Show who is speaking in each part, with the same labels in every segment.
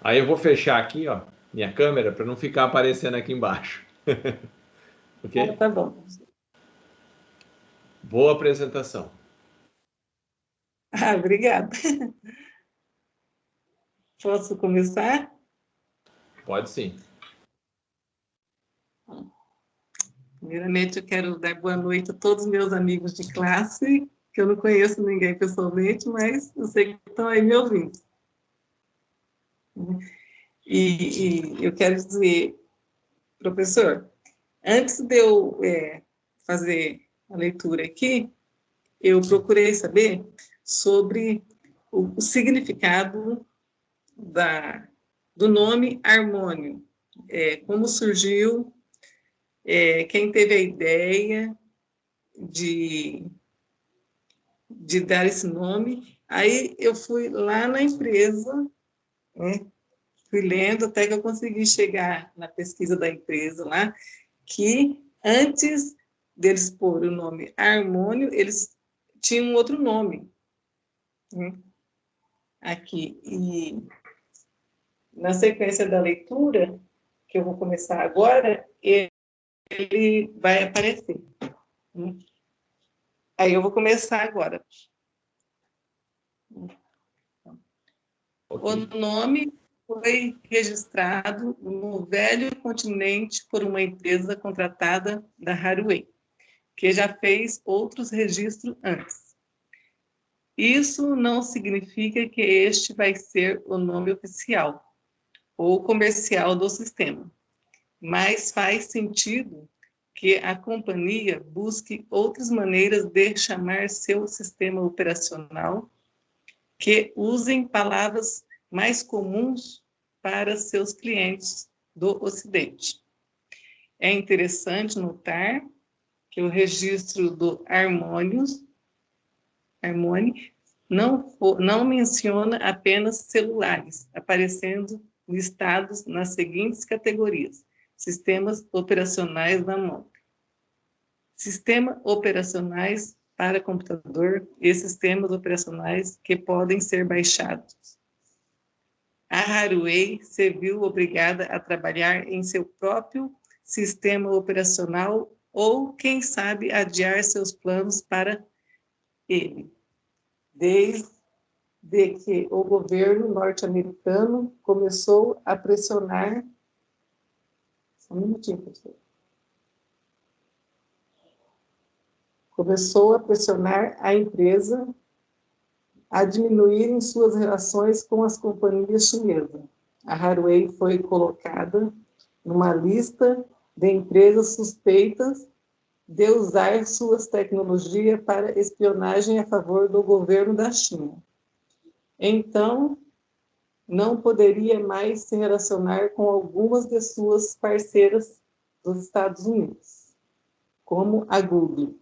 Speaker 1: Aí eu vou fechar aqui, ó, minha câmera para não ficar aparecendo aqui embaixo.
Speaker 2: Ah,
Speaker 1: Ok?
Speaker 2: tá bom.
Speaker 1: Boa apresentação.
Speaker 2: Ah, obrigada. Posso começar?
Speaker 1: Pode sim.
Speaker 2: Primeiramente, eu quero dar boa noite a todos os meus amigos de classe, que eu não conheço ninguém pessoalmente, mas eu sei que estão aí me ouvindo. E eu quero dizer, professor, antes de eu fazer a leitura aqui, eu procurei saber sobre o significado do nome harmônio, como surgiu, quem teve a ideia de dar esse nome. Aí eu fui lá na empresa, né, fui lendo até que eu consegui chegar na pesquisa da empresa lá, que antes deles pôr o nome harmônio, eles tinham um outro nome, né, aqui. E na sequência da leitura, que eu vou começar agora, ele vai aparecer. Né? Aí eu vou começar agora. O
Speaker 1: Ok.
Speaker 2: nome foi registrado no velho continente por uma empresa contratada da Haruei, que já fez outros registros antes. Isso não significa que este vai ser o nome oficial ou comercial do sistema, mas faz sentido que a companhia busque outras maneiras de chamar seu sistema operacional que usem palavras mais comuns para seus clientes do Ocidente. É interessante notar que o registro do Harmony não menciona apenas celulares, aparecendo listados nas seguintes categorias: sistemas operacionais da mão, sistema operacionais para computador e sistemas operacionais que podem ser baixados. A Haruei se viu obrigada a trabalhar em seu próprio sistema operacional ou, quem sabe, adiar seus planos para ele, desde que o governo norte-americano começou a pressionar. Só um minutinho, professor. Começou a pressionar a empresa a diminuírem suas relações com as companhias chinesas. A Huawei foi colocada numa lista de empresas suspeitas de usar suas tecnologias para espionagem a favor do governo da China. Então, não poderia mais se relacionar com algumas de suas parceiras dos Estados Unidos, como a Google,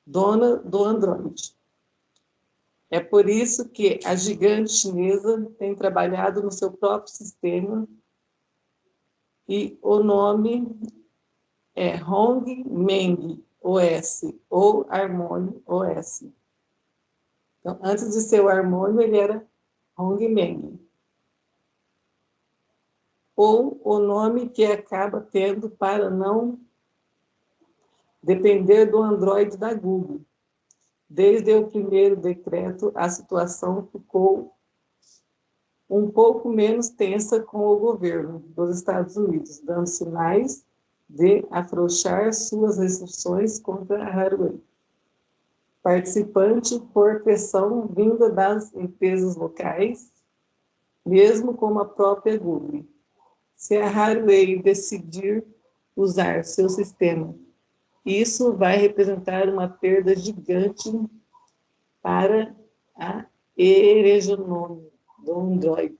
Speaker 2: dona do Android. É por isso que a gigante chinesa tem trabalhado no seu próprio sistema e o nome é Hongmeng OS ou Harmony OS. Então, antes de ser o Harmony, ele era Hongmeng. Ou o nome que acaba tendo para não depender do Android da Google. Desde o primeiro decreto, a situação ficou um pouco menos tensa com o governo dos Estados Unidos, dando sinais de afrouxar suas restrições contra a Huawei. Participante por pressão vinda das empresas locais, mesmo como a própria Google. Se a Huawei decidir usar seu sistema, isso vai representar uma perda gigante para a hegemonia do Android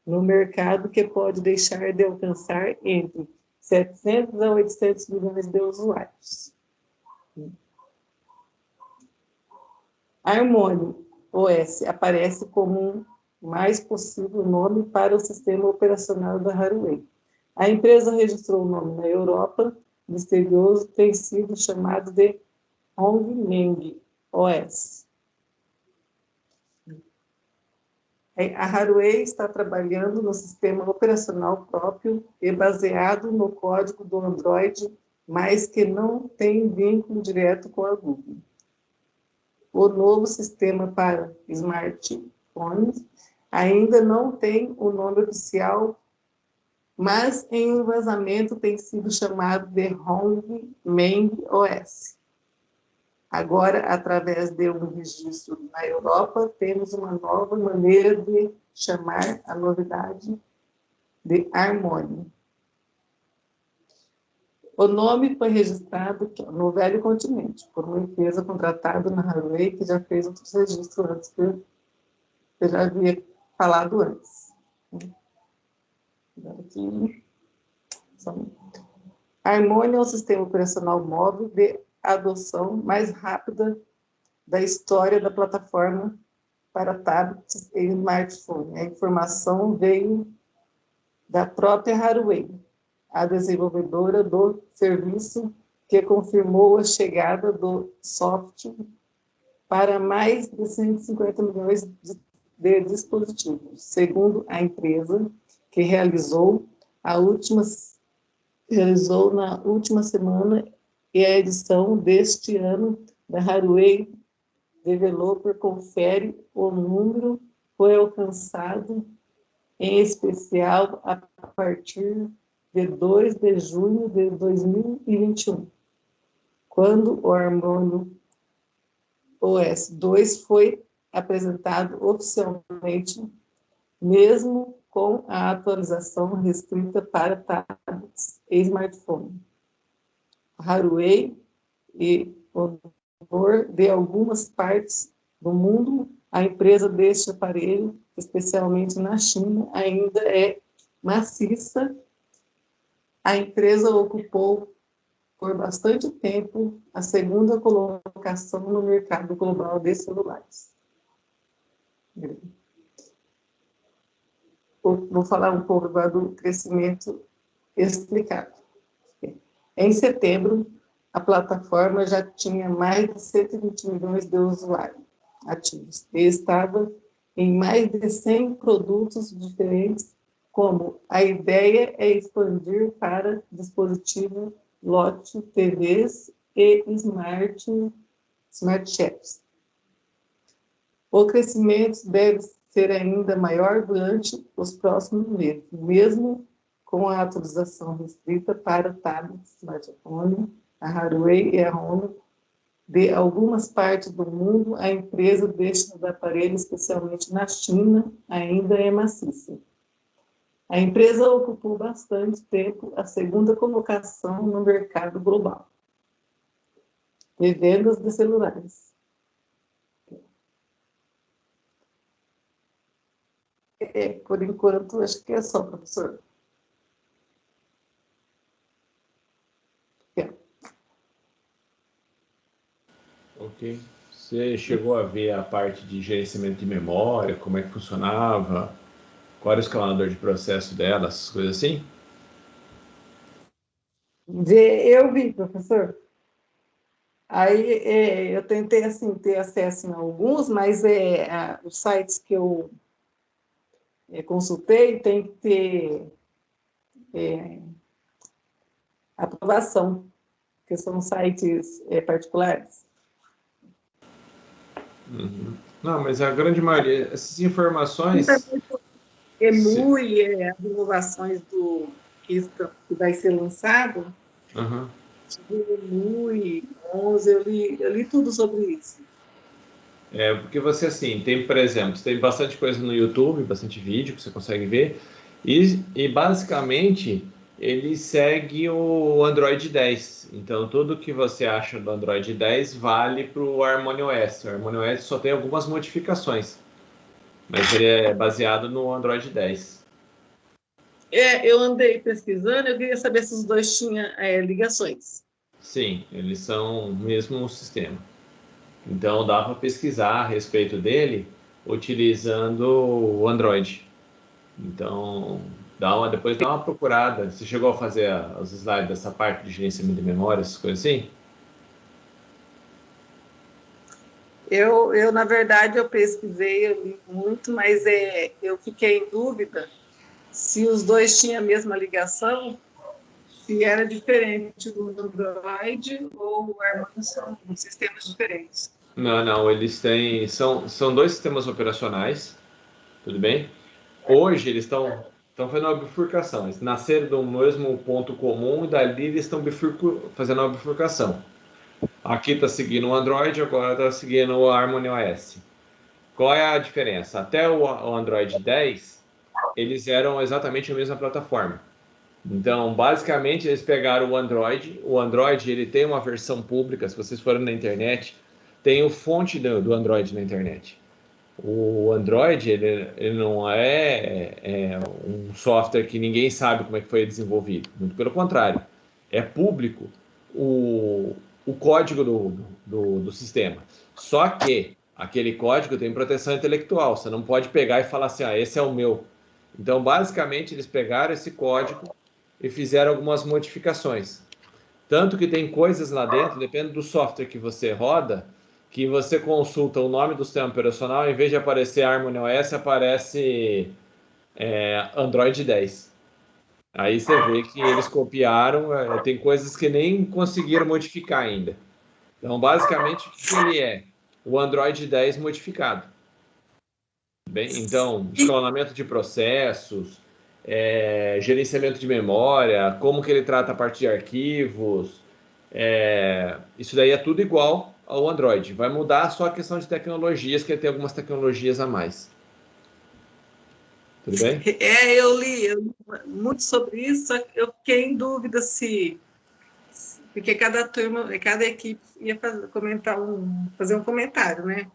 Speaker 2: no mercado, que pode deixar de alcançar entre 700 a 800 milhões de usuários. Harmony OS aparece como um mais possível nome para o sistema operacional da Huawei. A empresa registrou o nome na Europa, misterioso tem sido chamado de Hongmeng OS. A Haruei está trabalhando no sistema operacional próprio e baseado no código do Android, mas que não tem vínculo direto com a Google. O novo sistema para smartphones ainda não tem o nome oficial, mas em um vazamento tem sido chamado de Hongmeng OS. Agora, através de um registro na Europa, temos uma nova maneira de chamar a novidade de Harmony. O nome foi registrado no Velho Continente, por uma empresa contratada na Haruei, que já fez outros registros antes, que eu já havia falado antes. Aqui. Harmony é um sistema operacional móvel de adoção mais rápida da história da plataforma para tablets e smartphone. A informação veio da própria Haruei, a desenvolvedora do serviço, que confirmou a chegada do software para mais de 150 milhões de dispositivos, segundo a empresa, que realizou na última semana e a edição deste ano da Haruei Developer confere o número foi alcançado, em especial a partir de 2 de junho de 2021, quando o Harmony OS 2 foi apresentado oficialmente, mesmo com a atualização restrita para tablets e smartphone. Haruei e o de algumas partes do mundo, a empresa deste aparelho, especialmente na China, ainda é maciça. A empresa ocupou por bastante tempo a segunda colocação no mercado global de celulares. Vou falar um pouco agora do crescimento explicado. Em setembro, a plataforma já tinha mais de 120 milhões de usuários ativos e estava em mais de 100 produtos diferentes, como a ideia é expandir para dispositivos, lote, TVs e smart chips. O crescimento deve ser ainda maior durante os próximos meses, mesmo com a atualização restrita para tablets, smartphone, a Haruei e a Honor. De algumas partes do mundo, a empresa destes aparelhos, especialmente na China, ainda é maciça. A empresa ocupou bastante tempo a segunda colocação no mercado global de vendas de celulares. Por enquanto, acho que é só, professor.
Speaker 1: Ok. Você chegou a ver a parte de gerenciamento de memória, como é que funcionava, qual era o escalonador de processo dela, essas coisas assim?
Speaker 2: Eu vi, professor. Aí eu tentei assim, ter acesso em alguns, mas os sites que eu consultei tem que ter aprovação, porque são sites particulares.
Speaker 1: Uhum. Não, mas a grande maioria, essas informações...
Speaker 2: Emui as inovações que vai ser lançado,
Speaker 1: Uhum.
Speaker 2: Emui 11, eu li tudo sobre isso.
Speaker 1: Porque você, assim, tem, por exemplo, tem bastante coisa no YouTube, bastante vídeo que você consegue ver, e basicamente ele segue o Android 10. Então, tudo que você acha do Android 10 vale para o Harmony OS. O Harmony OS só tem algumas modificações, mas ele é baseado no Android 10.
Speaker 2: Eu andei pesquisando, eu queria saber se os dois tinham ligações.
Speaker 1: Sim, eles são o mesmo sistema. Então, dá para pesquisar a respeito dele utilizando o Android. Então, depois dá uma procurada. Você chegou a fazer os slides dessa parte de gerenciamento de memória, essas coisas assim?
Speaker 2: Na verdade, eu pesquisei, eu li muito, mas eu fiquei em dúvida se os dois tinham a mesma ligação, se era diferente o Android ou o Harmony, são sistemas diferentes.
Speaker 1: Não, eles têm. São dois sistemas operacionais, tudo bem? Hoje eles estão fazendo uma bifurcação. Eles nasceram do mesmo ponto comum e dali eles estão fazendo uma bifurcação. Aqui está seguindo o Android, agora está seguindo o Harmony OS. Qual é a diferença? Até o Android 10, eles eram exatamente a mesma plataforma. Então, basicamente, eles pegaram o Android. O Android ele tem uma versão pública. Se vocês forem na internet, tem o fonte do Android na internet. O Android ele não é um software que ninguém sabe como é que foi desenvolvido. Muito pelo contrário, é público o código do sistema. Só que aquele código tem proteção intelectual. Você não pode pegar e falar assim, esse é o meu. Então, basicamente, eles pegaram esse código e fizeram algumas modificações. Tanto que tem coisas lá dentro, depende do software que você roda, que você consulta o nome do sistema operacional, em vez de aparecer Harmony OS, aparece Android 10. Aí você vê que eles copiaram, tem coisas que nem conseguiram modificar ainda. Então, basicamente, o que ele é? O Android 10 modificado. Bem, então, escalonamento de processos, gerenciamento de memória, como que ele trata a parte de arquivos, isso daí é tudo igual ao Android. Vai mudar só a questão de tecnologias, que tem algumas tecnologias a mais. Tudo bem?
Speaker 2: Eu li muito sobre isso, só que eu fiquei em dúvida porque cada turma, cada equipe ia fazer um comentário, né?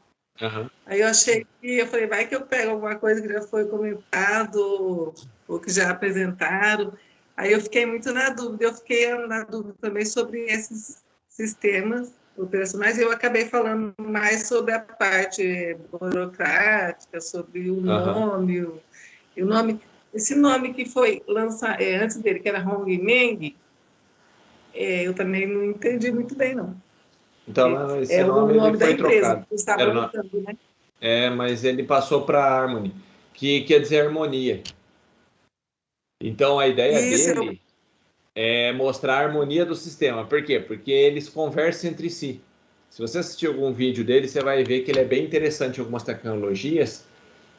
Speaker 1: Uhum.
Speaker 2: Aí eu falei, vai que eu pego alguma coisa que já foi comentado ou que já apresentaram. Aí eu fiquei muito na dúvida. Eu fiquei na dúvida também sobre esses sistemas operacionais. Eu acabei falando mais sobre a parte burocrática, sobre o
Speaker 1: Uhum.
Speaker 2: nome, esse nome que foi lançado antes dele, que era Hong Meng, eu também não entendi muito bem, não.
Speaker 1: Então, esse
Speaker 2: É o
Speaker 1: nome ele
Speaker 2: nome da
Speaker 1: foi
Speaker 2: empresa
Speaker 1: trocado.
Speaker 2: que você estava lançando, né?
Speaker 1: Mas ele passou para Harmony, que quer dizer harmonia. Então, a ideia
Speaker 2: Isso,
Speaker 1: dele é mostrar a harmonia do sistema. Por quê? Porque eles conversam entre si. Se você assistir algum vídeo dele, você vai ver que ele é bem interessante em algumas tecnologias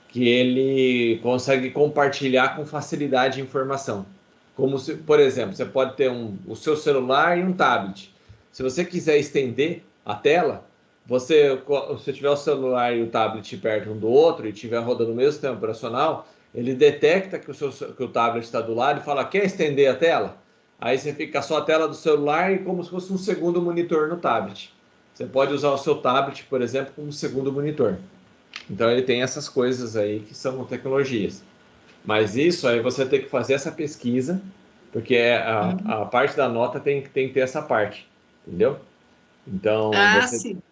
Speaker 1: que ele consegue compartilhar com facilidade informação. Como se, por exemplo, você pode ter o seu celular e um tablet. Se você quiser estender a tela, se tiver o celular e o tablet perto um do outro e estiver rodando o mesmo sistema operacional, ele detecta que o tablet está do lado e fala: quer estender a tela? Aí você fica só a tela do celular e como se fosse um segundo monitor no tablet. Você pode usar o seu tablet, por exemplo, como segundo monitor. Então ele tem essas coisas aí que são tecnologias. Mas isso aí você tem que fazer essa pesquisa, porque a parte da nota tem que ter essa parte, entendeu? Então,
Speaker 2: sim.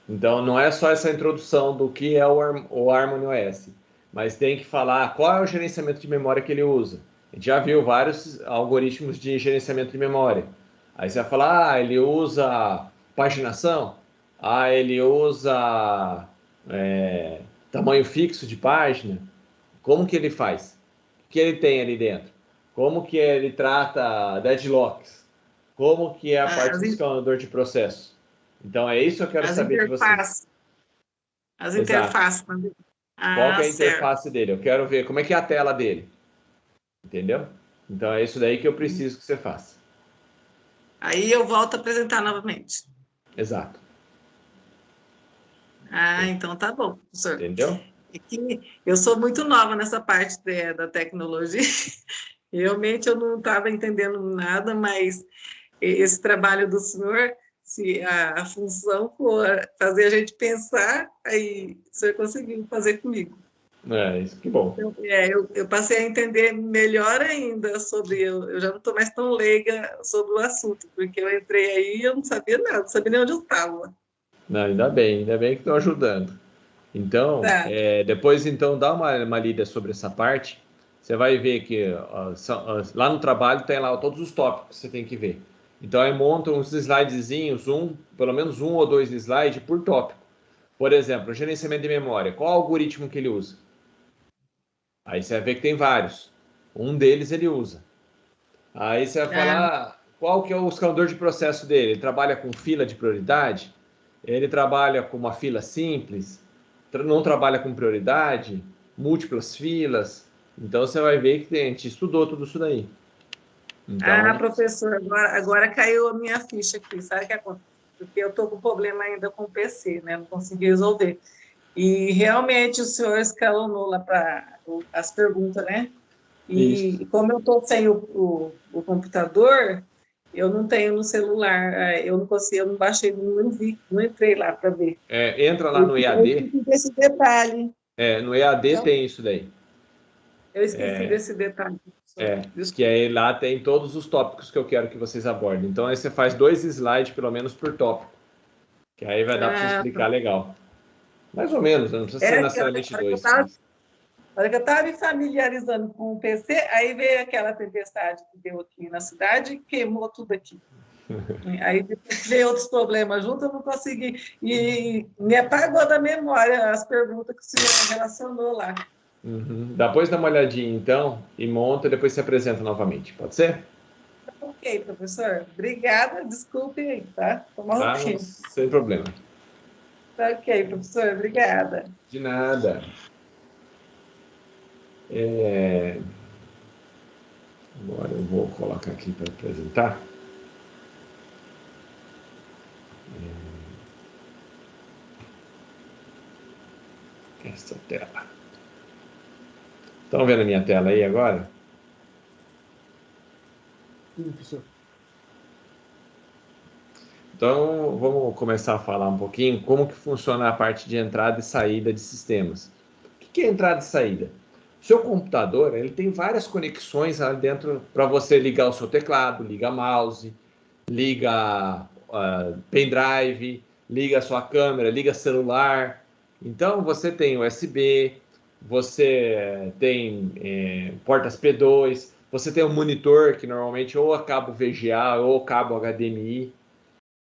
Speaker 1: então não é só essa introdução do que é o Harmony OS, mas tem que falar qual é o gerenciamento de memória que ele usa. A gente já viu vários algoritmos de gerenciamento de memória. Aí você vai falar, ele usa paginação, ele usa é, tamanho fixo de página. Como que ele faz? O que ele tem ali dentro? Como que ele trata deadlocks? Como que é a parte
Speaker 2: As,
Speaker 1: do escalador de processo? Então é isso que eu quero
Speaker 2: as
Speaker 1: saber de você.
Speaker 2: interfaces. As
Speaker 1: Exato.
Speaker 2: interfaces também.
Speaker 1: Qual que é a
Speaker 2: Certo.
Speaker 1: interface dele? Eu quero ver como é que é a tela dele. Entendeu? Então é isso daí que eu preciso que você faça.
Speaker 2: Aí eu volto a apresentar novamente.
Speaker 1: Exato.
Speaker 2: Então tá bom, professor.
Speaker 1: Entendeu?
Speaker 2: É que eu sou muito nova nessa parte da tecnologia. Realmente eu não estava entendendo nada, mas esse trabalho do senhor, se a função for fazer a gente pensar, aí o senhor conseguiu fazer comigo.
Speaker 1: Isso que bom.
Speaker 2: Eu passei a entender melhor ainda sobre, eu já não estou mais tão leiga sobre o assunto, porque eu entrei aí e eu não sabia nada, não sabia nem onde eu estava.
Speaker 1: Não, ainda bem que estou ajudando. Então,
Speaker 2: Tá.
Speaker 1: depois então dá uma lida sobre essa parte. Você vai ver que lá no trabalho tem lá todos os tópicos que você tem que ver. Então aí monta uns slidezinhos, pelo menos um ou dois slides por tópico. Por exemplo, o gerenciamento de memória. Qual algoritmo que ele usa? Aí você vai ver que tem vários. Um deles ele usa. Aí você vai
Speaker 2: Ah,
Speaker 1: falar, qual que é o escalonador de processo dele? Ele trabalha com fila de prioridade? Ele trabalha com uma fila simples? Não trabalha com prioridade? Múltiplas filas? Então você vai ver que a gente estudou tudo isso daí. Então,
Speaker 2: professor, agora caiu a minha ficha aqui, sabe o que acontece? Porque eu estou com problema ainda com o PC, né? Não consegui resolver. E realmente o senhor escalonou lá para as perguntas, né?
Speaker 1: isso.
Speaker 2: E como eu estou sem o computador, eu não tenho no celular, eu não consigo, eu não baixei, não vi, não entrei lá para ver.
Speaker 1: Entra lá
Speaker 2: Eu
Speaker 1: no EAD.
Speaker 2: esqueci desse detalhe.
Speaker 1: No EAD
Speaker 2: Então,
Speaker 1: tem isso daí.
Speaker 2: eu esqueci desse detalhe, professor.
Speaker 1: Que
Speaker 2: Desculpa.
Speaker 1: aí lá tem todos os tópicos que eu quero que vocês abordem. Então aí você faz 2 slides, pelo menos, por tópico. Que aí vai dar para você
Speaker 2: Ah,
Speaker 1: explicar legal. Mais ou menos, não precisa ser
Speaker 2: é que a
Speaker 1: necessariamente
Speaker 2: hora que eu
Speaker 1: 2.
Speaker 2: estava A hora que eu estava me familiarizando com o PC, aí veio aquela tempestade que deu aqui na cidade e queimou tudo aqui. Aí veio outros problemas junto, eu não consegui. E me apagou da memória as perguntas que o senhor relacionou lá.
Speaker 1: Uhum. Depois dá uma olhadinha, então, e monta e depois se apresenta novamente. Pode ser?
Speaker 2: Ok, professor. Obrigada. Desculpe aí, tá? Tomar um
Speaker 1: Tá?
Speaker 2: pouquinho.
Speaker 1: Sem problema.
Speaker 2: Tá ok, professor. Obrigada.
Speaker 1: De nada. Agora eu vou colocar aqui para apresentar. Essa tela. Estão vendo a minha tela aí agora?
Speaker 3: Sim, professor.
Speaker 1: Então, vamos começar a falar um pouquinho como que funciona a parte de entrada e saída de sistemas. O que é entrada e saída? O seu computador, ele tem várias conexões lá dentro para você ligar o seu teclado, liga mouse, liga pendrive, liga a sua câmera, liga celular. Então, você tem USB, você tem portas P2, você tem um monitor que normalmente ou é cabo VGA ou cabo HDMI.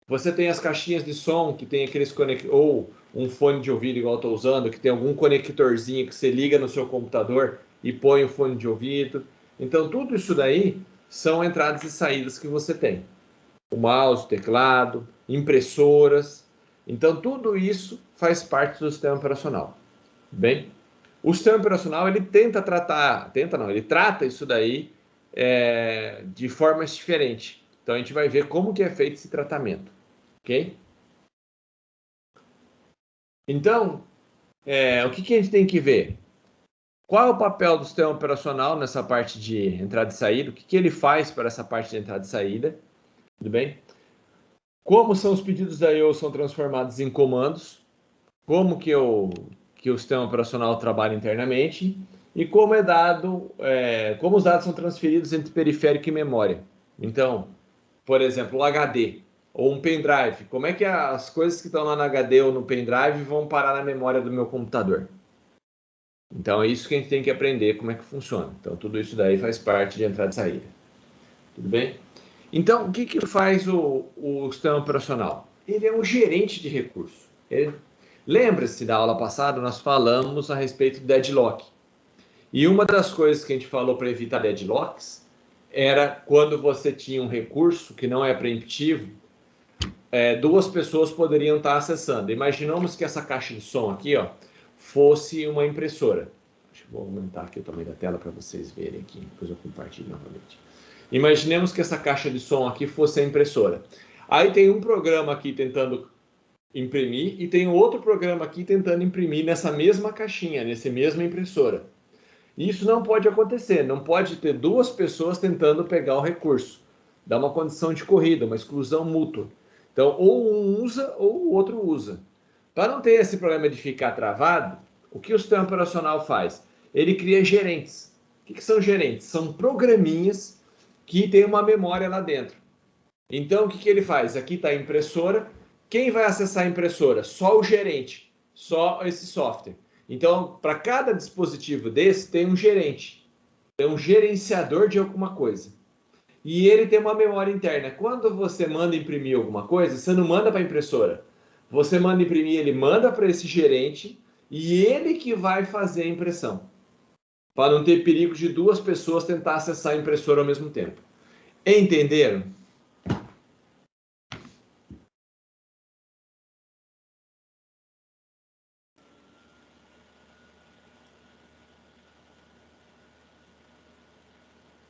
Speaker 1: Você tem as caixinhas de som que tem aqueles ou um fone de ouvido igual eu estou usando, que tem algum conectorzinho que você liga no seu computador e põe o fone de ouvido. Então, tudo isso daí são entradas e saídas que você tem. O mouse, o teclado, impressoras. Então, tudo isso faz parte do sistema operacional. Bem, o sistema operacional ele ele trata isso daí de formas diferentes. Então, a gente vai ver como que é feito esse tratamento. Ok? Então, o que a gente tem que ver? Qual é o papel do sistema operacional nessa parte de entrada e saída? O que ele faz para essa parte de entrada e saída? Tudo bem? Como são os pedidos da I/O são transformados em comandos? Como que o sistema operacional trabalha internamente? E como como os dados são transferidos entre periférico e memória? Então, por exemplo, o HD ou um pendrive. Como é que as coisas que estão lá no HD ou no pendrive vão parar na memória do meu computador? Então é isso que a gente tem que aprender como é que funciona. Então tudo isso daí faz parte de entrada e saída. Tudo bem? Então o que faz o sistema operacional? Ele é um gerente de recursos. Lembra-se da aula passada, nós falamos a respeito do deadlock. E uma das coisas que a gente falou para evitar deadlocks era quando você tinha um recurso que não é preemptivo, duas pessoas poderiam estar acessando. Imaginamos que essa caixa de som aqui, ó, fosse uma impressora. Vou aumentar aqui o tamanho da tela para vocês verem aqui, depois eu compartilho novamente. Imaginemos que essa caixa de som aqui fosse a impressora. Aí tem um programa aqui tentando imprimir e tem outro programa aqui tentando imprimir nessa mesma caixinha, nessa mesma impressora. Isso não pode acontecer, não pode ter duas pessoas tentando pegar o recurso. Dá uma condição de corrida, uma exclusão mútua. Então, ou um usa ou o outro usa. Para não ter esse problema de ficar travado, o que o sistema operacional faz? Ele cria gerentes. O que são gerentes? São programinhas que têm uma memória lá dentro. Então, o que ele faz? Aqui está a impressora. Quem vai acessar a impressora? Só o gerente, só esse software. Então, para cada dispositivo desse, tem um gerente, tem um gerenciador de alguma coisa. E ele tem uma memória interna. Quando você manda imprimir alguma coisa, você não manda para a impressora. Você manda imprimir, ele manda para esse gerente e ele que vai fazer a impressão, para não ter perigo de duas pessoas tentar acessar a impressora ao mesmo tempo. Entenderam?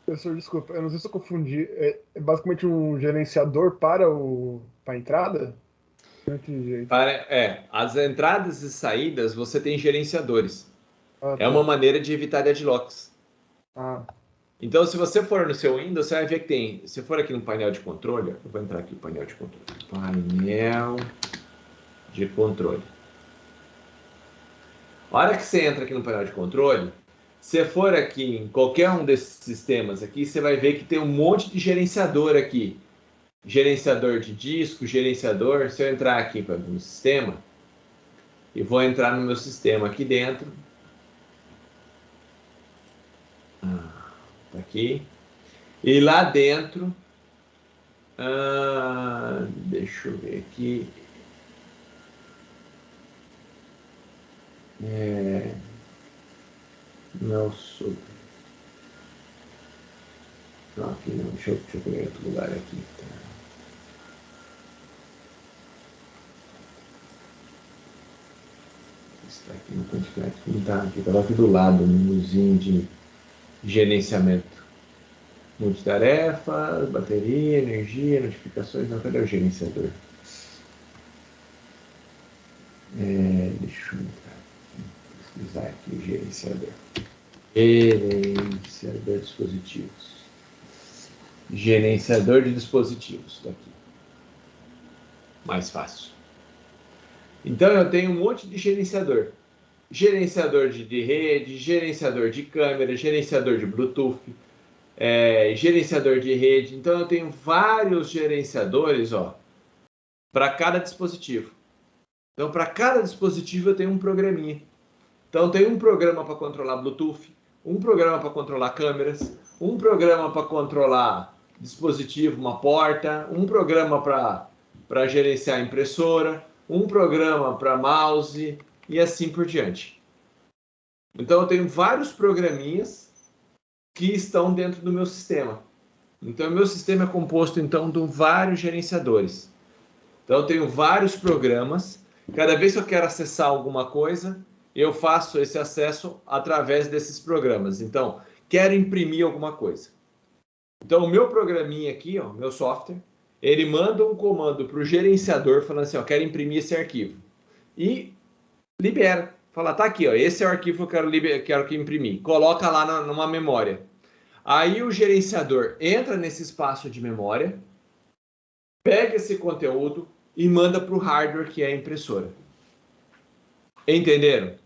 Speaker 3: Professor, desculpa, eu não sei se eu confundi. É basicamente um gerenciador para a entrada? Não entendi.
Speaker 1: As entradas e saídas você tem gerenciadores.
Speaker 3: Ah,
Speaker 1: É
Speaker 3: tá.
Speaker 1: uma maneira de evitar deadlocks.
Speaker 3: Ah,
Speaker 1: Então, se você for no seu Windows, você vai ver que tem. Se for aqui no painel de controle, eu vou entrar aqui no painel de controle. Painel de controle. A hora que você entra aqui no painel de controle, se for aqui em qualquer um desses sistemas aqui, você vai ver que tem um monte de gerenciador aqui. Gerenciador de disco, gerenciador. Se eu entrar aqui no sistema, e vou entrar no meu sistema aqui dentro. Tá aqui. E lá dentro, deixa eu ver aqui. Não sou. Não, aqui não. Deixa eu pegar outro lugar aqui. Tá. Está aqui no quantidade. Não tá aqui. Estava aqui do lado, no menuzinho de gerenciamento. Multitarefas, bateria, energia, notificações. Não, cadê o gerenciador? Deixa eu entrar aqui. Pesquisar aqui o gerenciador. Gerenciador de dispositivos. Gerenciador de dispositivos. Daqui. Mais fácil. Então eu tenho um monte de gerenciador. Gerenciador de rede, gerenciador de câmera, gerenciador de Bluetooth, gerenciador de rede. Então eu tenho vários gerenciadores, para cada dispositivo. Então para cada dispositivo eu tenho um programinha. Então tem um programa para controlar Bluetooth, um programa para controlar câmeras, um programa para controlar dispositivo, uma porta, um programa para gerenciar a impressora, um programa para mouse e assim por diante. Então eu tenho vários programinhas que estão dentro do meu sistema. Então o meu sistema é composto então de vários gerenciadores. Então eu tenho vários programas. Cada vez que eu quero acessar alguma coisa, eu faço esse acesso através desses programas. Então, quero imprimir alguma coisa. Então, o meu programinha aqui, meu software, ele manda um comando para o gerenciador falando assim, quero imprimir esse arquivo. E libera. Fala, tá aqui, esse é o arquivo que eu quero que imprimir. Coloca lá numa memória. Aí o gerenciador entra nesse espaço de memória, pega esse conteúdo e manda para o hardware que é a impressora. Entenderam?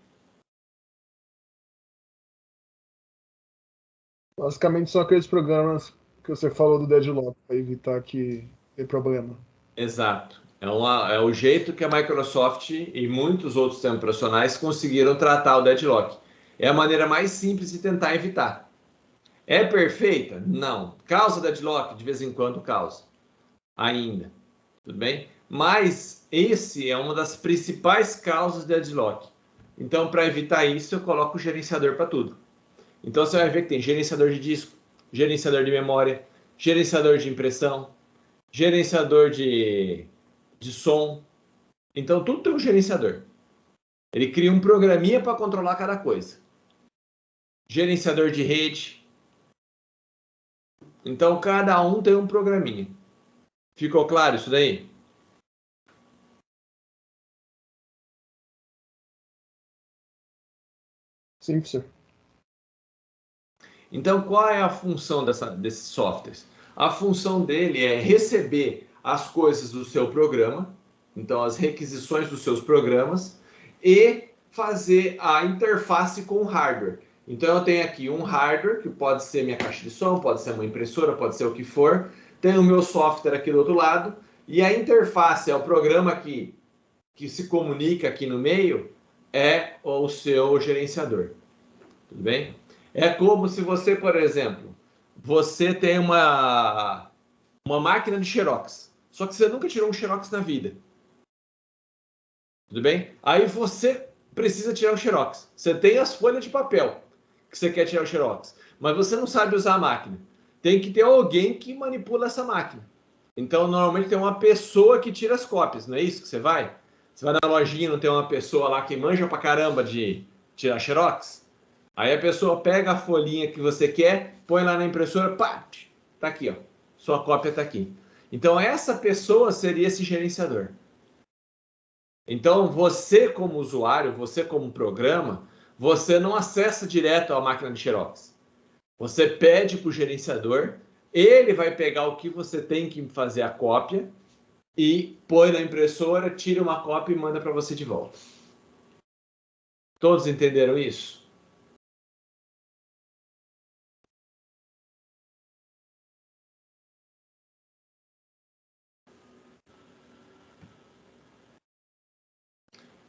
Speaker 3: basicamente são aqueles programas que você falou do deadlock, para evitar que dê problema.
Speaker 1: Exato. É o jeito que a Microsoft e muitos outros sistemas operacionais conseguiram tratar o deadlock. É a maneira mais simples de tentar evitar. É perfeita? Não. Causa deadlock? De vez em quando causa. Ainda. Tudo bem? Mas esse é uma das principais causas de deadlock. Então, para evitar isso, eu coloco o gerenciador para tudo. Então, você vai ver que tem gerenciador de disco, gerenciador de memória, gerenciador de impressão, gerenciador de som. Então, tudo tem um gerenciador. Ele cria um programinha para controlar cada coisa. Gerenciador de rede. Então, cada um tem um programinha. Ficou claro isso daí?
Speaker 3: Sim, professor.
Speaker 1: Então, qual é a função desses softwares? A função dele é receber as coisas do seu programa, então as requisições dos seus programas, e fazer a interface com o hardware. Então, eu tenho aqui um hardware, que pode ser minha caixa de som, pode ser uma impressora, pode ser o que for. Tenho o meu software aqui do outro lado, e a interface é o programa que se comunica aqui no meio, é o seu gerenciador. Tudo bem? É como se você, por exemplo, você tem uma máquina de xerox, só que você nunca tirou um xerox na vida. Tudo bem? Aí você precisa tirar o xerox. Você tem as folhas de papel que você quer tirar o xerox, mas você não sabe usar a máquina. Tem que ter alguém que manipula essa máquina. Então, normalmente tem uma pessoa que tira as cópias, não é isso que você vai? Você vai na lojinha, não tem uma pessoa lá que manja pra caramba de tirar xerox? Aí a pessoa pega a folhinha que você quer, põe lá na impressora, pá, tá aqui, ó. Sua cópia tá aqui. Então, essa pessoa seria esse gerenciador. Então, você como usuário, você como programa, você não acessa direto a máquina de xerox. Você pede para o gerenciador, ele vai pegar o que você tem que fazer a cópia e põe na impressora, tira uma cópia e manda para você de volta. Todos entenderam isso?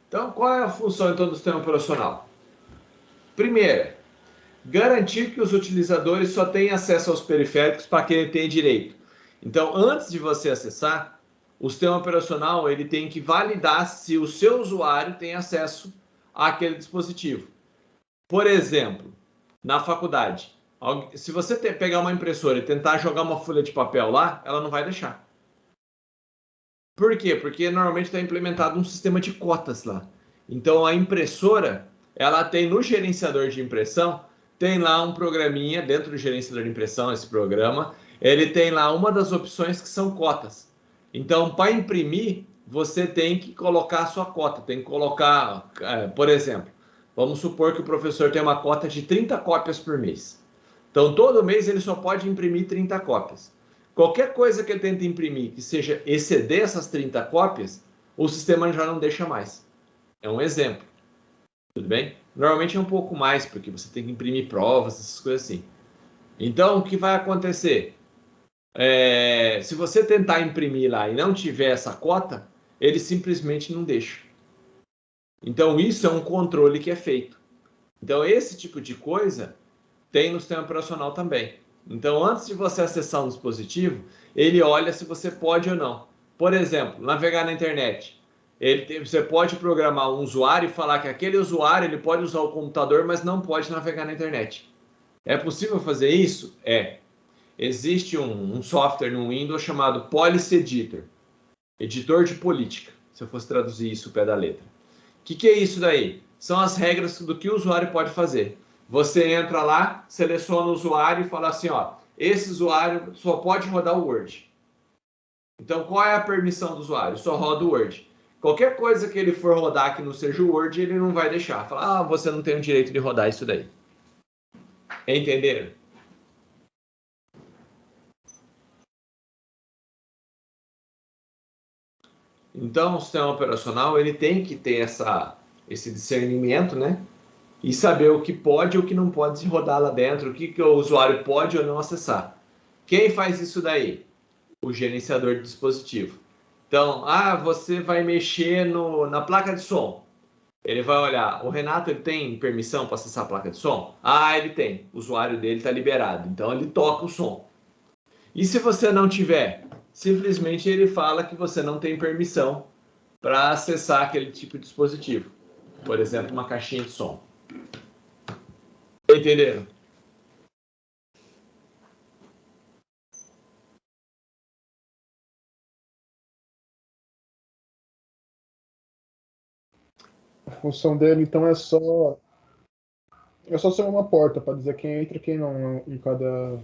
Speaker 1: Então, qual é a função então do sistema operacional? Primeira, garantir que os utilizadores só tenham acesso aos periféricos para quem tem direito. Então, antes de você acessar, o sistema operacional ele tem que validar se o seu usuário tem acesso àquele dispositivo. Por exemplo, na faculdade, se você pegar uma impressora e tentar jogar uma folha de papel lá, ela não vai deixar. Por quê? Porque normalmente está implementado um sistema de cotas lá. Então a impressora, ela tem no gerenciador de impressão, tem lá um programinha dentro do gerenciador de impressão, esse programa, ele tem lá uma das opções que são cotas. Então, para imprimir, você tem que colocar a sua cota, tem que colocar, por exemplo, vamos supor que o professor tem uma cota de 30 cópias por mês. Então, todo mês ele só pode imprimir 30 cópias. Qualquer coisa que ele tente imprimir que seja exceder essas 30 cópias, o sistema já não deixa mais. É um exemplo. Tudo bem? Normalmente é um pouco mais, porque você tem que imprimir provas, essas coisas assim. Então, o que vai acontecer? Se você tentar imprimir lá e não tiver essa cota, ele simplesmente não deixa. Então, isso é um controle que é feito. Então, esse tipo de coisa tem no sistema operacional também. Então, antes de você acessar um dispositivo, ele olha se você pode ou não. Por exemplo, navegar na internet. Você pode programar um usuário e falar que aquele usuário ele pode usar o computador, mas não pode navegar na internet. É possível fazer isso? É. Existe um software no Windows chamado Policy Editor, editor de política, se eu fosse traduzir isso ao pé da letra. O que é isso daí? São as regras do que o usuário pode fazer. Você entra lá, seleciona o usuário e fala assim, ó, esse usuário só pode rodar o Word. Então, qual é a permissão do usuário? Só roda o Word. Qualquer coisa que ele for rodar que não seja o Word, ele não vai deixar. Fala, você não tem o direito de rodar isso daí. Entenderam? Então, o sistema operacional ele tem que ter esse discernimento, né? E saber o que pode e o que não pode se rodar lá dentro, o que o usuário pode ou não acessar. Quem faz isso daí? O gerenciador de dispositivo. Então, você vai mexer na placa de som. Ele vai olhar, o Renato ele tem permissão para acessar a placa de som? Ele tem. O usuário dele está liberado. Então, ele toca o som. E se você não tiver? Simplesmente ele fala que você não tem permissão para acessar aquele tipo de dispositivo. Por exemplo, uma caixinha de som. Entenderam?
Speaker 3: A função dele, então, é só ser uma porta para dizer quem entra e quem não em cada.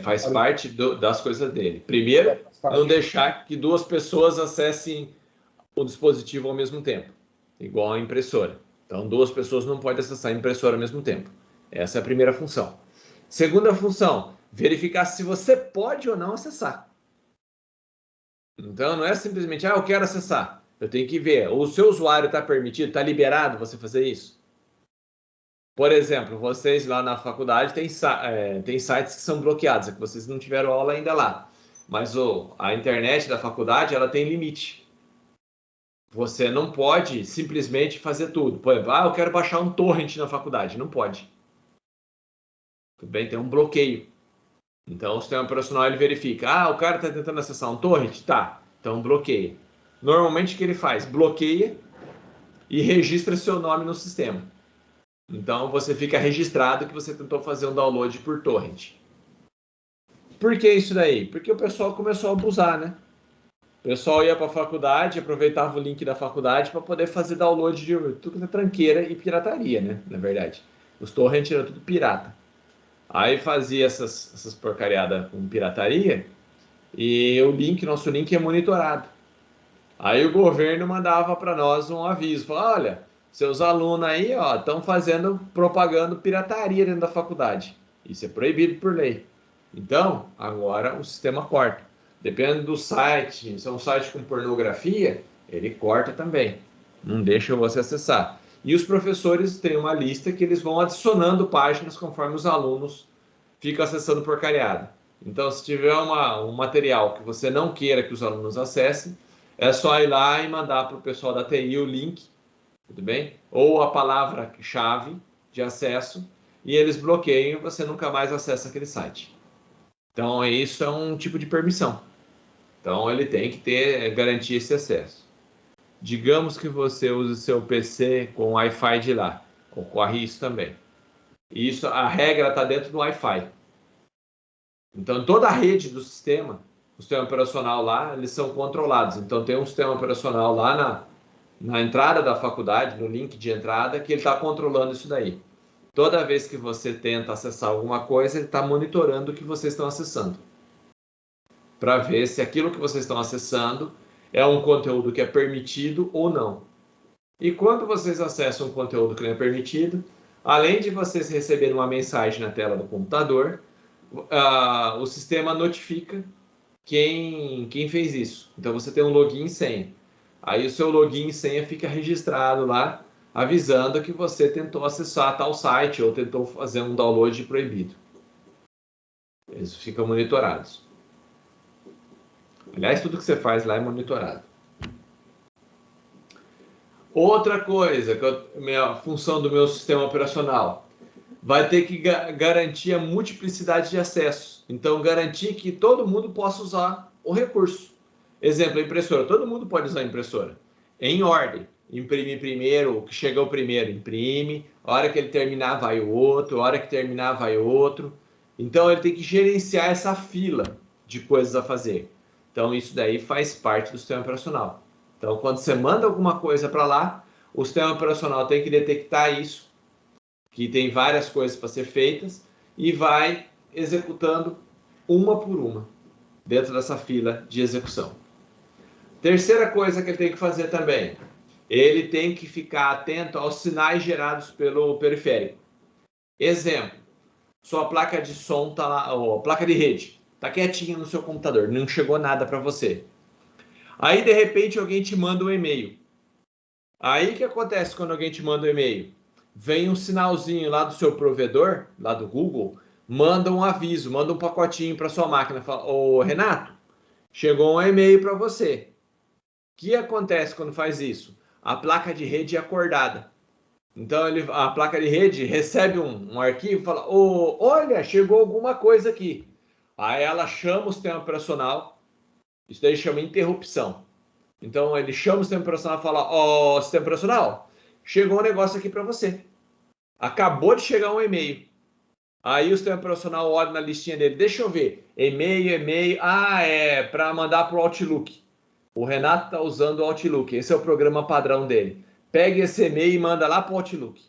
Speaker 1: Faz parte das coisas dele. Primeiro, não deixar que duas pessoas acessem o dispositivo ao mesmo tempo, igual a impressora. Então, duas pessoas não podem acessar a impressora ao mesmo tempo. Essa é a primeira função. Segunda função, verificar se você pode ou não acessar. Então, não é simplesmente, eu quero acessar. Eu tenho que ver, o seu usuário está permitido, está liberado você fazer isso? Por exemplo, vocês lá na faculdade tem sites que são bloqueados, é que vocês não tiveram aula ainda lá. Mas a internet da faculdade, ela tem limite. Você não pode simplesmente fazer tudo. Por exemplo, eu quero baixar um torrent na faculdade. Não pode. Tudo bem? Tem um bloqueio. Então, o sistema operacional ele verifica. O cara está tentando acessar um torrent? Tá. Então, bloqueia. Normalmente o que ele faz? Bloqueia e registra seu nome no sistema. Então você fica registrado que você tentou fazer um download por torrent. Por que isso daí? Porque o pessoal começou a abusar, né? O pessoal ia para a faculdade, aproveitava o link da faculdade para poder fazer download de tudo que é tranqueira e pirataria, né? Na verdade. Os torrents eram tudo pirata. Aí fazia essas porcariadas com pirataria e nosso link é monitorado. Aí o governo mandava para nós um aviso, falava, olha, seus alunos aí, ó, estão propagando pirataria dentro da faculdade. Isso é proibido por lei. Então, agora o sistema corta. Dependendo do site, se é um site com pornografia, ele corta também. Não deixa você acessar. E os professores têm uma lista que eles vão adicionando páginas conforme os alunos ficam acessando porcariada. Então, se tiver um material que você não queira que os alunos acessem, é só ir lá e mandar para o pessoal da TI o link, tudo bem? Ou a palavra-chave de acesso, e eles bloqueiam e você nunca mais acessa aquele site. Então, isso é um tipo de permissão. Então, ele tem que garantir esse acesso. Digamos que você use seu PC com Wi-Fi de lá. Ocorre isso também. Isso, a regra está dentro do Wi-Fi. Então, toda a rede do sistema, o sistema operacional lá, eles são controlados. Então, tem um sistema operacional lá na entrada da faculdade, no link de entrada, que ele está controlando isso daí. Toda vez que você tenta acessar alguma coisa, ele está monitorando o que vocês estão acessando. Para ver se aquilo que vocês estão acessando é um conteúdo que é permitido ou não. E quando vocês acessam um conteúdo que não é permitido, além de vocês receberem uma mensagem na tela do computador, o sistema notifica quem fez isso. Então você tem um login e senha. Aí o seu login e senha fica registrado lá, avisando que você tentou acessar tal site ou tentou fazer um download proibido. Eles ficam monitorados. Aliás, tudo que você faz lá é monitorado. Outra coisa, a função do meu sistema operacional, vai ter que garantir a multiplicidade de acessos. Então, garantir que todo mundo possa usar o recurso. Exemplo, a impressora. Todo mundo pode usar a impressora. Em ordem. Imprime primeiro, o que chegou primeiro, imprime. A hora que ele terminar, vai o outro. A hora que terminar, vai o outro. Então, ele tem que gerenciar essa fila de coisas a fazer. Então, isso daí faz parte do sistema operacional. Então, quando você manda alguma coisa para lá, o sistema operacional tem que detectar isso, que tem várias coisas para ser feitas, e vai executando uma por uma, dentro dessa fila de execução. Terceira coisa que ele tem que fazer também, ele tem que ficar atento aos sinais gerados pelo periférico. Exemplo, sua placa de som está lá, ou placa de rede, está quietinha no seu computador, não chegou nada para você. Aí, de repente, alguém te manda um e-mail. Aí, o que acontece quando alguém te manda um e-mail? Vem um sinalzinho lá do seu provedor, lá do Google, manda um aviso, manda um pacotinho para sua máquina. Fala, ô Renato, chegou um e-mail para você. O que acontece quando faz isso? A placa de rede é acordada. Então, a placa de rede recebe um arquivo e fala, olha, chegou alguma coisa aqui. Aí ela chama o sistema operacional, isso daí chama interrupção. Então, ele chama o sistema operacional e fala, sistema operacional, chegou um negócio aqui para você. Acabou de chegar um e-mail. Aí o sistema operacional olha na listinha dele, deixa eu ver, e-mail, é para mandar para o Outlook. O Renato está usando o Outlook, esse é o programa padrão dele. Pega esse e-mail e manda lá para o Outlook.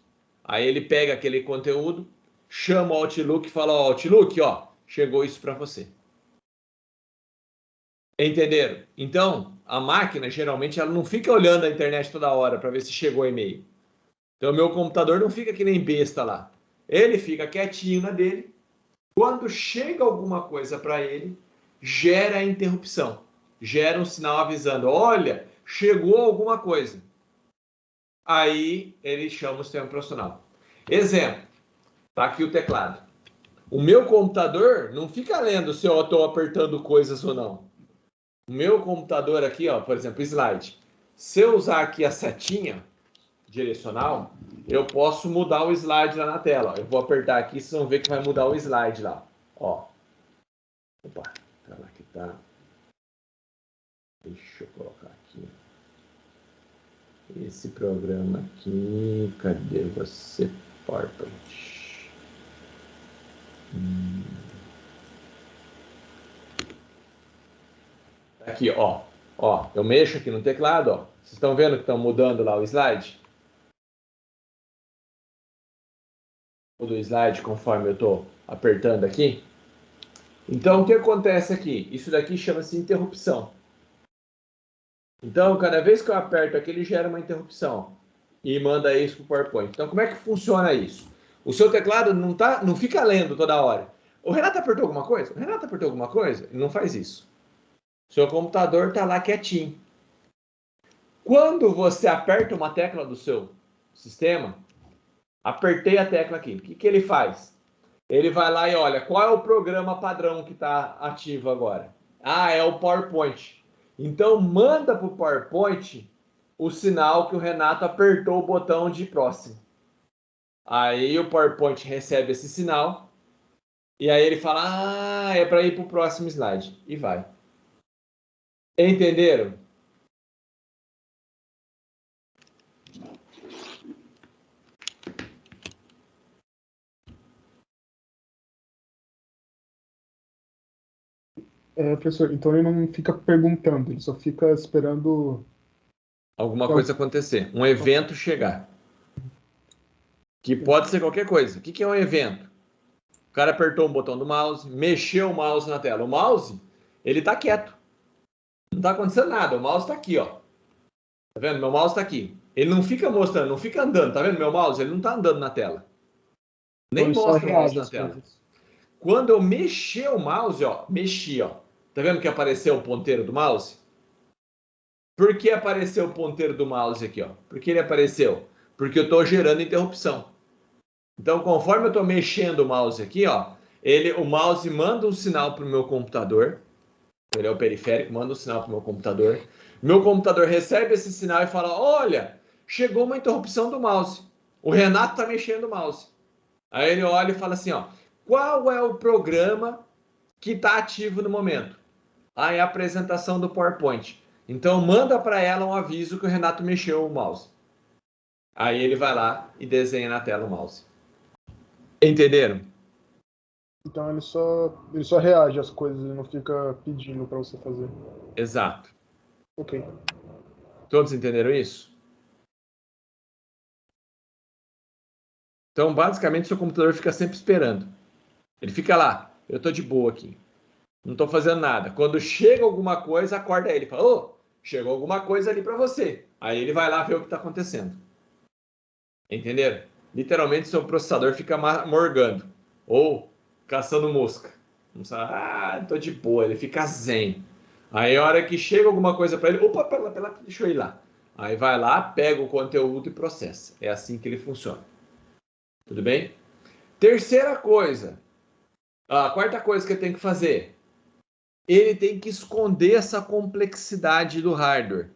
Speaker 1: Aí ele pega aquele conteúdo, chama o Outlook e fala, Outlook, chegou isso para você. Entenderam? Então, a máquina, geralmente, ela não fica olhando a internet toda hora para ver se chegou o e-mail. Então, o meu computador não fica que nem besta lá. Ele fica quietinho na dele. Quando chega alguma coisa para ele, gera a interrupção. Gera um sinal avisando, olha, chegou alguma coisa. Aí, ele chama o sistema operacional. Exemplo, tá aqui o teclado. O meu computador não fica lendo se eu estou apertando coisas ou não. O meu computador aqui, por exemplo, slide. Se eu usar aqui a setinha direcional, eu posso mudar o slide lá na tela. Eu vou apertar aqui, vocês vão ver que vai mudar o slide lá. Opa, tá lá que tá. Deixa eu colocar aqui. esse programa aqui. Cadê você, PowerPoint? Aqui, ó. Ó, eu mexo aqui no teclado, ó. Vocês estão vendo que estão mudando lá o slide? Do slide conforme eu estou apertando aqui. Então, o que acontece aqui? Isso daqui chama-se interrupção. Então, cada vez que eu aperto aqui, ele gera uma interrupção e manda isso para o PowerPoint. Então, como é que funciona isso? O seu teclado não fica lendo toda hora. O Renato apertou alguma coisa? O Renato apertou alguma coisa? Ele não faz isso. O seu computador está lá quietinho. Quando você aperta uma tecla do seu sistema, apertei a tecla aqui, o que ele faz? Ele vai lá e olha, qual é o programa padrão que está ativo agora? Ah, é o PowerPoint. Então, manda para o PowerPoint o sinal que o Renato apertou o botão de próximo. Aí o PowerPoint recebe esse sinal e aí ele fala, ah, é para ir para o próximo slide. E vai. Entenderam?
Speaker 3: Professor, então ele não fica perguntando, ele só fica esperando
Speaker 1: alguma coisa acontecer, um evento chegar. Que pode ser qualquer coisa. O que é um evento? O cara apertou um botão do mouse, mexeu o mouse na tela. O mouse, ele tá quieto. Não tá acontecendo nada. O mouse tá aqui, ó. Tá vendo? Meu mouse tá aqui. Ele não fica mostrando, não fica andando. Tá vendo meu mouse? Ele não tá andando na tela. Nem mostra o mouse na tela. Quando eu mexer o mouse, ó, mexi, ó. Tá vendo que apareceu o ponteiro do mouse? Por que apareceu o ponteiro do mouse aqui, ó? Por que ele apareceu? Porque eu estou gerando interrupção. Então, conforme eu estou mexendo o mouse aqui, ó, o mouse manda um sinal para o meu computador. Ele é o periférico, manda um sinal para o meu computador. Meu computador recebe esse sinal e fala, olha, chegou uma interrupção do mouse. O Renato está mexendo o mouse. Aí ele olha e fala assim, ó, qual é o programa que está ativo no momento? Ah, é a apresentação do PowerPoint. Então, manda para ela um aviso que o Renato mexeu o mouse. Aí ele vai lá e desenha na tela o mouse. Entenderam?
Speaker 3: Então ele só reage às coisas, ele não fica pedindo para você fazer.
Speaker 1: Exato.
Speaker 3: Ok.
Speaker 1: Todos entenderam isso? Então, basicamente, seu computador fica sempre esperando. Ele fica lá. Eu estou de boa aqui. Não estou fazendo nada. Quando chega alguma coisa, acorda ele. Fala, ô, chegou alguma coisa ali para você. Aí ele vai lá ver o que está acontecendo. Entenderam? Literalmente, seu processador fica morgando. Ou caçando mosca. Estou de boa. Ele fica zen. Aí, a hora que chega alguma coisa para ele, opa, deixa eu ir lá. Aí vai lá, pega o conteúdo e processa. É assim que ele funciona. Tudo bem? Terceira coisa. A quarta coisa que ele tem que fazer. Ele tem que esconder essa complexidade do hardware.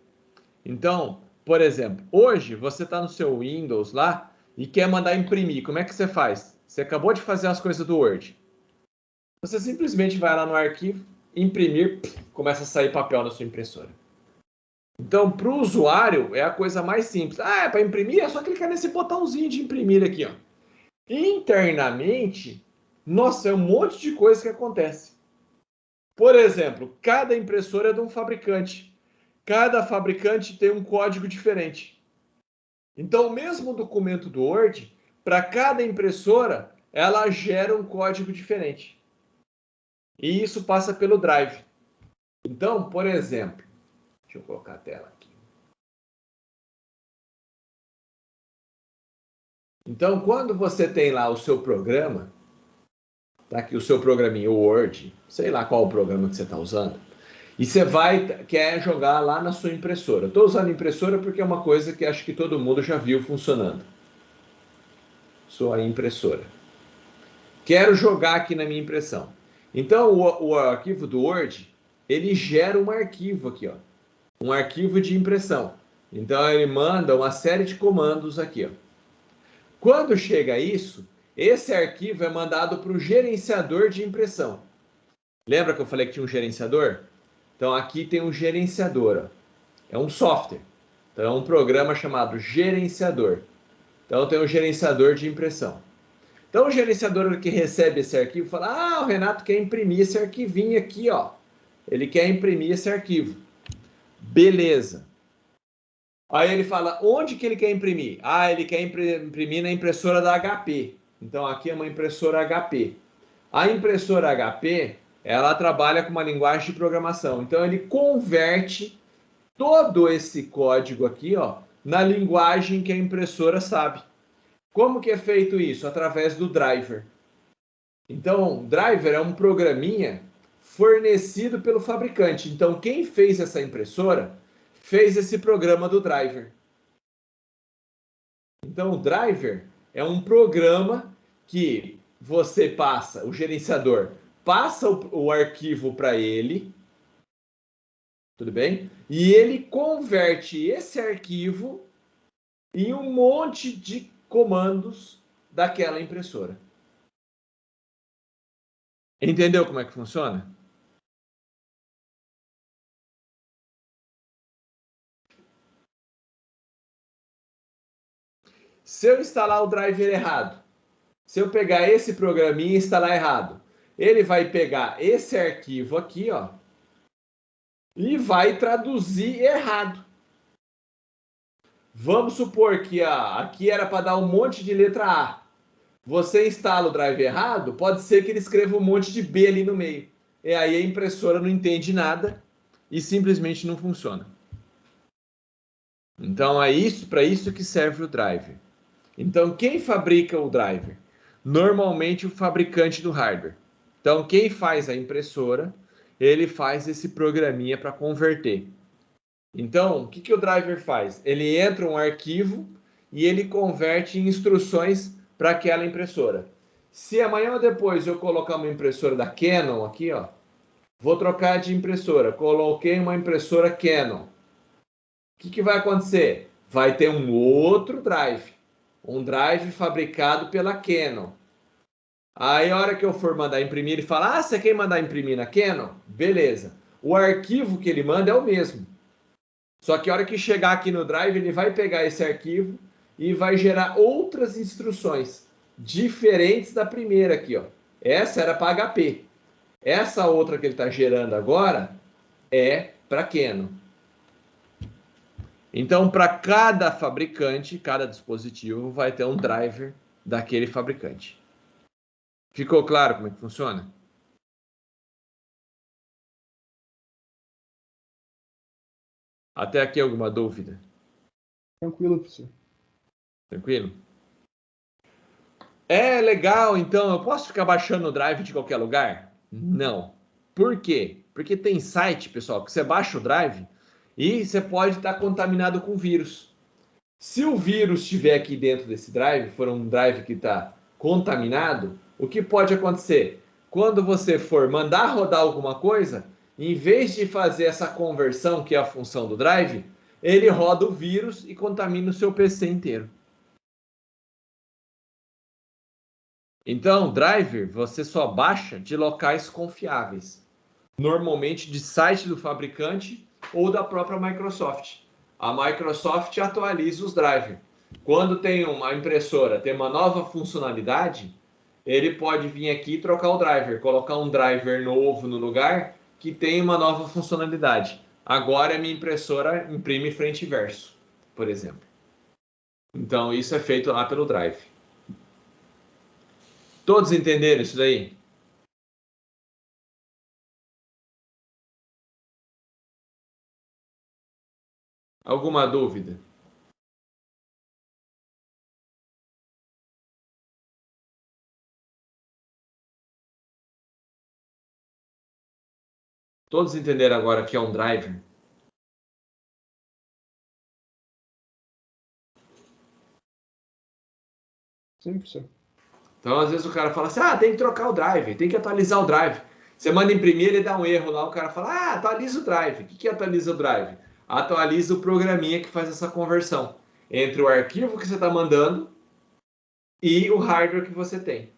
Speaker 1: Então, por exemplo, hoje você está no seu Windows lá e quer mandar imprimir. Como é que você faz? Você acabou de fazer as coisas do Word. Você simplesmente vai lá no arquivo, imprimir, começa a sair papel na sua impressora. Então, para o usuário, é a coisa mais simples. Ah, é para imprimir? É só clicar nesse botãozinho de imprimir aqui, ó. Internamente, nossa, é um monte de coisa que acontece. Por exemplo, cada impressora é de um fabricante. Cada fabricante tem um código diferente. Então, o mesmo documento do Word, para cada impressora, ela gera um código diferente. E isso passa pelo Drive. Então, por exemplo, deixa eu colocar a tela aqui. Então, quando você tem lá o seu programa, tá aqui o seu programinha, o Word, sei lá qual o programa que você está usando, e você quer jogar lá na sua impressora. Estou usando impressora porque é uma coisa que acho que todo mundo já viu funcionando. Sua impressora. Quero jogar aqui na minha impressão. Então, o arquivo do Word, ele gera um arquivo aqui, ó. Um arquivo de impressão. Então, ele manda uma série de comandos aqui, ó. Quando chega isso, esse arquivo é mandado para o gerenciador de impressão. Lembra que eu falei que tinha um gerenciador? Então, aqui tem um gerenciador, ó. É um software. Então, é um programa chamado gerenciador. Então, tem um gerenciador de impressão. Então, o gerenciador que recebe esse arquivo fala, ah, o Renato quer imprimir esse arquivinho aqui, ó. Ele quer imprimir esse arquivo. Beleza. Aí ele fala, onde que ele quer imprimir? Ah, ele quer imprimir na impressora da HP. Então, aqui é uma impressora HP. A impressora HP, ela trabalha com uma linguagem de programação. Então, ele converte todo esse código aqui, ó, na linguagem que a impressora sabe. Como que é feito isso? Através do driver. Então, driver é um programinha fornecido pelo fabricante. Então, quem fez essa impressora fez esse programa do driver. Então, o driver é um programa que você passa, o gerenciador passa o arquivo para ele, tudo bem? E ele converte esse arquivo em um monte de comandos daquela impressora. Entendeu como é que funciona? Se eu instalar o driver errado, se eu pegar esse programinha e instalar errado, ele vai pegar esse arquivo aqui, ó, e vai traduzir errado. Vamos supor que aqui era para dar um monte de letra A. Você instala o driver errado, pode ser que ele escreva um monte de B ali no meio. E aí a impressora não entende nada e simplesmente não funciona. Então é isso, para isso que serve o driver. Então quem fabrica o driver? Normalmente o fabricante do hardware. Então quem faz a impressora, ele faz esse programinha para converter. Então, o que o driver faz? Ele entra um arquivo e ele converte em instruções para aquela impressora. Se amanhã ou depois eu colocar uma impressora da Canon aqui, ó, vou trocar de impressora. Coloquei uma impressora Canon. O que vai acontecer? Vai ter um outro drive. Um drive fabricado pela Canon. Aí, a hora que eu for mandar imprimir, ele fala, ah, você quer mandar imprimir na Canon? Beleza. O arquivo que ele manda é o mesmo. Só que a hora que chegar aqui no Drive, ele vai pegar esse arquivo e vai gerar outras instruções diferentes da primeira aqui, ó. Essa era para HP. Essa outra que ele está gerando agora é para Canon. Então, para cada fabricante, cada dispositivo vai ter um driver daquele fabricante. Ficou claro como é que funciona? Até aqui alguma dúvida?
Speaker 3: Tranquilo, professor.
Speaker 1: Tranquilo? É legal, então eu posso ficar baixando o drive de qualquer lugar? Não. Por quê? Porque tem site, pessoal, que você baixa o drive e você pode estar contaminado com vírus. Se o vírus estiver aqui dentro desse drive, for um drive que está contaminado, o que pode acontecer? Quando você for mandar rodar alguma coisa, em vez de fazer essa conversão, que é a função do drive, ele roda o vírus e contamina o seu PC inteiro. Então, driver você só baixa de locais confiáveis, normalmente de site do fabricante ou da própria Microsoft. A Microsoft atualiza os drivers. Quando tem uma impressora, tem uma nova funcionalidade, ele pode vir aqui e trocar o driver, colocar um driver novo no lugar que tem uma nova funcionalidade. Agora a minha impressora imprime frente e verso, por exemplo. Então isso é feito lá pelo drive. Todos entenderam isso daí? Alguma dúvida? Todos entenderam agora que é um driver?
Speaker 3: Sim, professor.
Speaker 1: Então, às vezes o cara fala assim, ah, tem que trocar o drive, tem que atualizar o drive. Você manda imprimir, ele dá um erro lá, o cara fala, ah, atualiza o drive. O que atualiza o drive? Atualiza o programinha que faz essa conversão entre o arquivo que você está mandando e o hardware que você tem.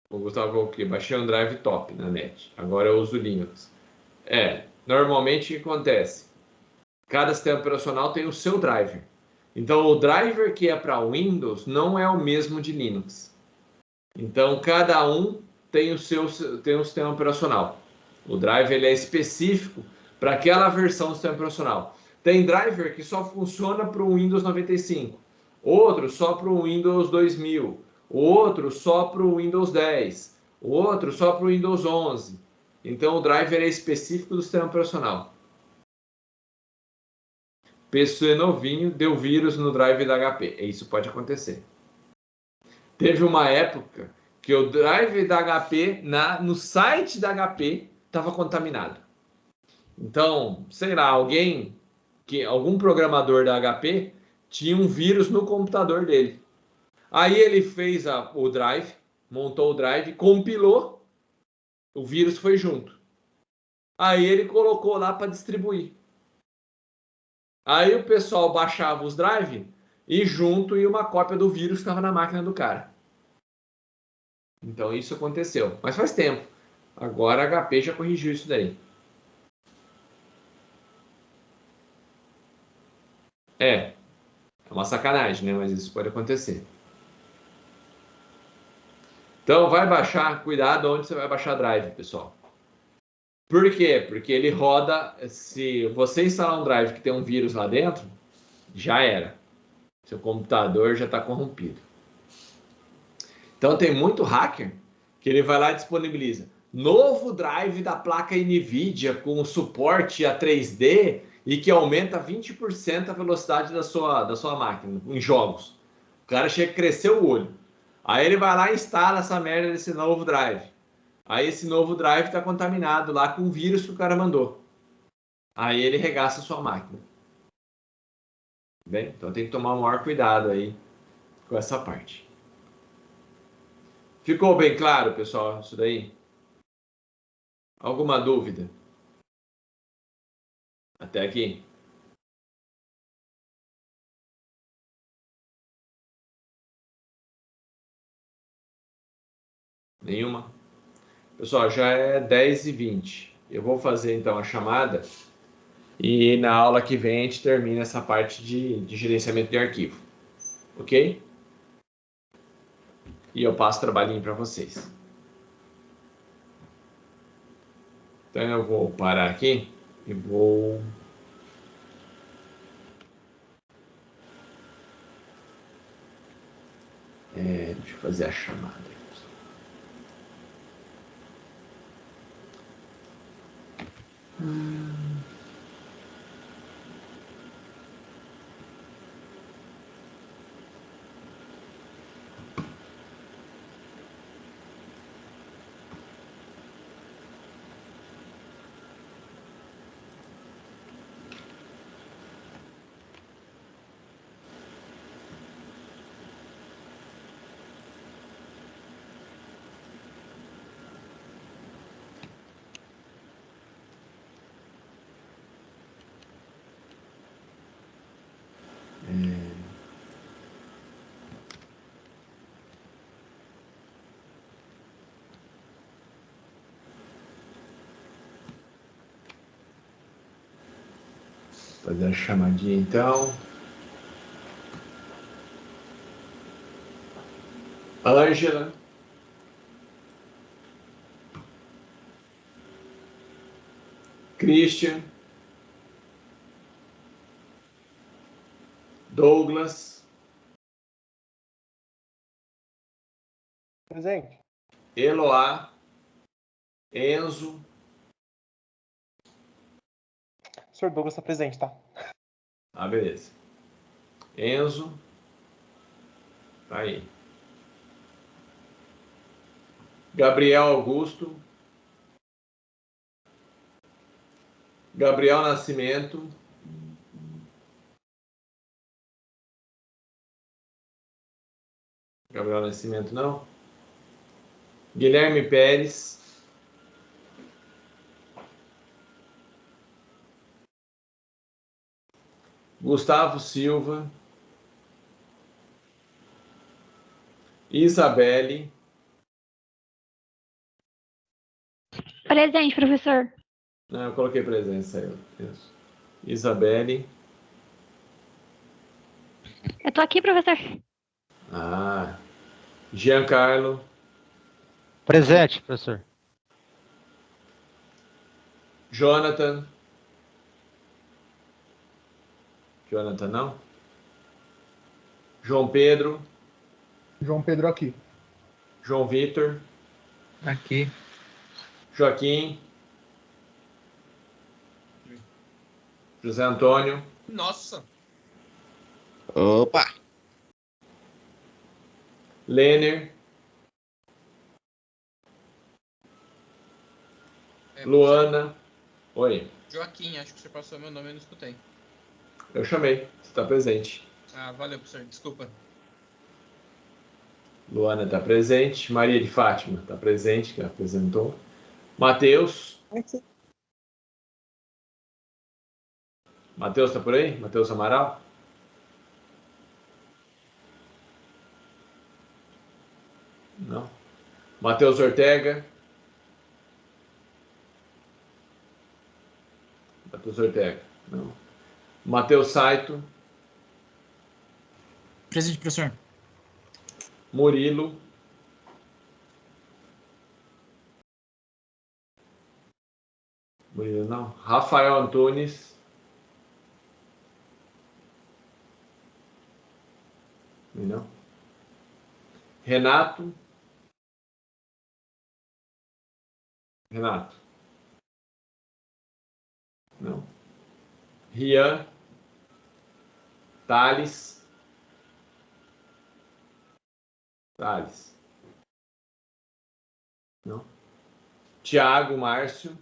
Speaker 1: O Gustavo falou que baixei um drive top na net. Agora eu uso Linux. Normalmente o que acontece? Cada sistema operacional tem o seu driver. Então, o driver que é para Windows não é o mesmo de Linux. Então, cada um tem um sistema operacional. O driver ele é específico para aquela versão do sistema operacional. Tem driver que só funciona para o Windows 95, outro só para o Windows 2000, outro só para o Windows 10, outro só para o Windows 11. Então, o driver é específico do sistema operacional. PC novinho deu vírus no drive da HP. Isso pode acontecer. Teve uma época que o drive da HP no site da HP estava contaminado. Então, sei lá, algum programador da HP tinha um vírus no computador dele. Aí ele fez o drive, montou o drive, compilou, o vírus foi junto. Aí ele colocou lá para distribuir. Aí o pessoal baixava os drives e junto ia uma cópia do vírus que estava na máquina do cara. Então isso aconteceu, mas faz tempo. Agora a HP já corrigiu isso daí. É uma sacanagem, né? Mas isso pode acontecer. Então vai baixar, cuidado onde você vai baixar drive, pessoal. Por quê? Porque ele roda, se você instalar um drive que tem um vírus lá dentro, já era. Seu computador já está corrompido. Então tem muito hacker que ele vai lá e disponibiliza novo drive da placa NVIDIA com suporte a 3D e que aumenta 20% a velocidade da sua máquina em jogos. O cara chega a crescer o olho. Aí ele vai lá e instala essa merda desse novo drive. Aí esse novo drive está contaminado lá com o vírus que o cara mandou. Aí ele regaça a sua máquina. Bem, então tem que tomar o maior cuidado aí com essa parte. Ficou bem claro, pessoal, isso daí? Alguma dúvida? Até aqui? Nenhuma? Pessoal, já é 10h20. Eu vou fazer então a chamada e na aula que vem a gente termina essa parte de gerenciamento de arquivo. Ok? E eu passo o trabalhinho para vocês. Então eu vou parar aqui e vou... deixa eu fazer a chamada. Fazer a chamadinha então. Ângela. Christian. Douglas.
Speaker 3: Presente.
Speaker 1: Eloá. Enzo.
Speaker 3: O senhor Douglas está presente, tá?
Speaker 1: Ah, beleza. Enzo. Tá aí. Gabriel Augusto. Gabriel Nascimento. Gabriel Nascimento não. Guilherme Pérez. Gustavo Silva. Isabelle.
Speaker 4: Presente, professor.
Speaker 1: Não, eu coloquei presença aí. Isso. Isabelle.
Speaker 4: Eu tô aqui, professor.
Speaker 1: Ah. Giancarlo.
Speaker 5: Presente, professor.
Speaker 1: Jonathan. Jonathan não. João Pedro.
Speaker 3: João Pedro aqui.
Speaker 1: João Vitor.
Speaker 6: Aqui.
Speaker 1: Joaquim. José Antônio.
Speaker 7: Nossa.
Speaker 6: Opa!
Speaker 1: Lêner.
Speaker 7: É,
Speaker 1: Luana. Oi.
Speaker 7: Joaquim, acho que você passou meu nome e não escutei.
Speaker 1: Eu chamei. Você está presente.
Speaker 7: Ah, valeu, professor. Desculpa.
Speaker 1: Luana está presente. Maria de Fátima está presente, que apresentou. Matheus.
Speaker 2: Aqui.
Speaker 1: Matheus está por aí? Matheus Amaral? Não. Matheus Ortega. Matheus Ortega. Não. Matheus Saito.
Speaker 6: Presente, professor.
Speaker 1: Murilo. Murilo não. Rafael Antunes. Não. Renato. Renato. Não. Rian. Thales. Thales. Não. Tiago Márcio.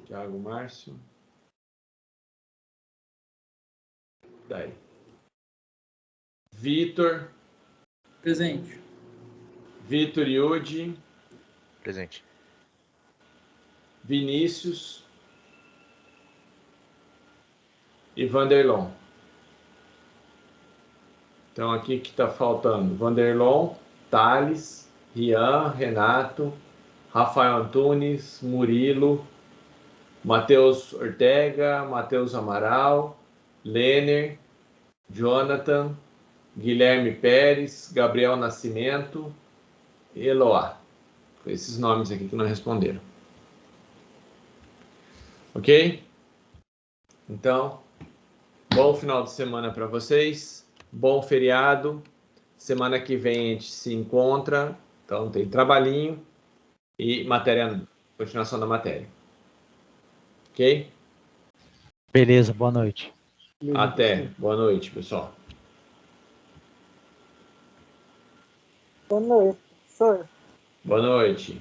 Speaker 1: Tiago Márcio. Daí. Vitor.
Speaker 6: Presente.
Speaker 1: Vitor Yudi.
Speaker 6: Presente.
Speaker 1: Vinícius. E Vanderlon. Então aqui que está faltando: Vanderlon, Thales, Rian, Renato, Rafael Antunes, Murilo, Matheus Ortega, Matheus Amaral, Lêner, Jonathan, Guilherme Pérez, Gabriel Nascimento e Eloá. Esses nomes aqui que não responderam. Ok? Então, bom final de semana para vocês. Bom feriado. Semana que vem a gente se encontra. Então tem trabalhinho e matéria, continuação da matéria. Ok?
Speaker 5: Beleza, boa noite.
Speaker 1: Até. Boa noite, pessoal.
Speaker 2: Boa noite, professor.
Speaker 1: Boa noite.